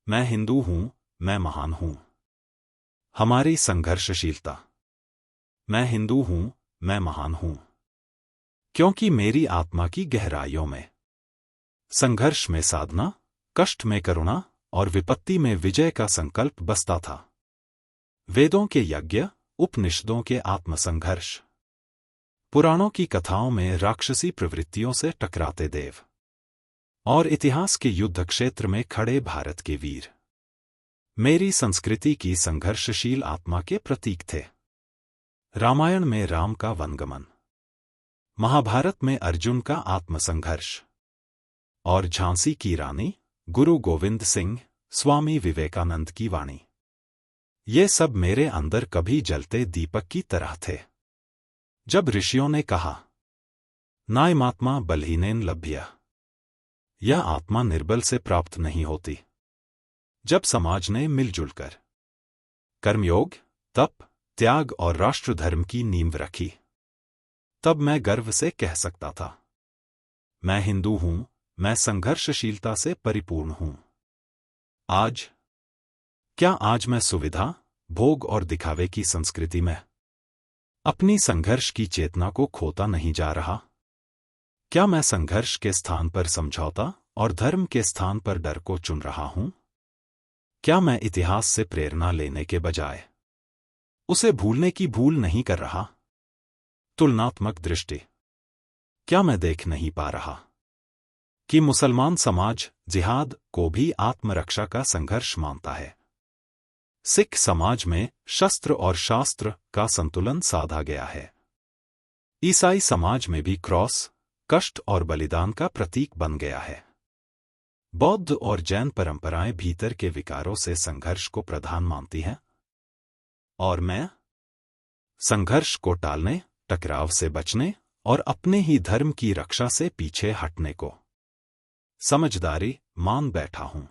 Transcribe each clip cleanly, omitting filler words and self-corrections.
मैं हिंदू हूं, मैं महान हूं। हमारी संघर्षशीलता। मैं हिंदू हूं, मैं महान हूं, क्योंकि मेरी आत्मा की गहराइयों में संघर्ष में साधना, कष्ट में करुणा और विपत्ति में विजय का संकल्प बसता था। वेदों के यज्ञ, उपनिषदों के आत्मसंघर्ष, पुराणों की कथाओं में राक्षसी प्रवृत्तियों से टकराते देव और इतिहास के युद्ध क्षेत्र में खड़े भारत के वीर मेरी संस्कृति की संघर्षशील आत्मा के प्रतीक थे। रामायण में राम का वनगमन, महाभारत में अर्जुन का आत्मसंघर्ष और झांसी की रानी गुरु गोविंद सिंह, स्वामी विवेकानंद की वाणी, ये सब मेरे अंदर कभी जलते दीपक की तरह थे। जब ऋषियों ने कहा, नायमात्मा बलहीनेन लभ्य, यह आत्मा निर्बल से प्राप्त नहीं होती। जब समाज ने मिलजुल कर कर्मयोग, तप, त्याग और राष्ट्रधर्म की नींव रखी, तब मैं गर्व से कह सकता था, मैं हिंदू हूं, मैं संघर्षशीलता से परिपूर्ण हूं। आज क्या आज मैं सुविधा, भोग और दिखावे की संस्कृति में अपनी संघर्ष की चेतना को खोता नहीं जा रहा? क्या मैं संघर्ष के स्थान पर समझौता और धर्म के स्थान पर डर को चुन रहा हूं? क्या मैं इतिहास से प्रेरणा लेने के बजाय उसे भूलने की भूल नहीं कर रहा? तुलनात्मक दृष्टि। क्या मैं देख नहीं पा रहा कि मुसलमान समाज जिहाद को भी आत्मरक्षा का संघर्ष मानता है? सिख समाज में शस्त्र और शास्त्र का संतुलन साधा गया है। ईसाई समाज में भी क्रॉस, कष्ट और बलिदान का प्रतीक बन गया है। बौद्ध और जैन परंपराएं भीतर के विकारों से संघर्ष को प्रधान मानती हैं। और मैं संघर्ष को टालने, टकराव से बचने और अपने ही धर्म की रक्षा से पीछे हटने को समझदारी मान बैठा हूं।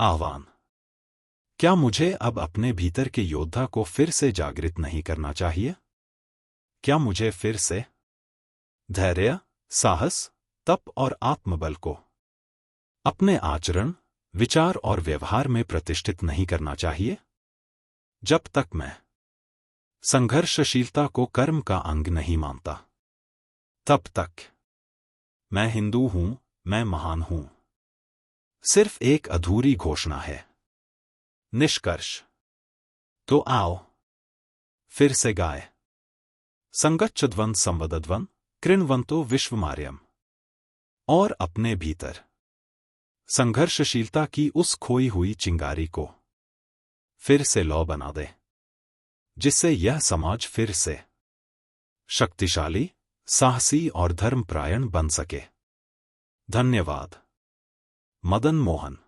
आह्वान। क्या मुझे अब अपने भीतर के योद्धा को फिर से जागृत नहीं करना चाहिए? क्या मुझे फिर से धैर्य, साहस, तप और आत्मबल को अपने आचरण, विचार और व्यवहार में प्रतिष्ठित नहीं करना चाहिए? जब तक मैं संघर्षशीलता को कर्म का अंग नहीं मानता, तब तक मैं हिंदू हूं, मैं महान हूं सिर्फ एक अधूरी घोषणा है। निष्कर्ष। तो आओ फिर से गाए, संगच्छध्वन संवदध्वन कृण्वन्तो विश्वमार्यम, और अपने भीतर संघर्षशीलता की उस खोई हुई चिंगारी को फिर से लौ बना दे, जिससे यह समाज फिर से शक्तिशाली, साहसी और धर्मपरायण बन सके। धन्यवाद। मदन मोहन।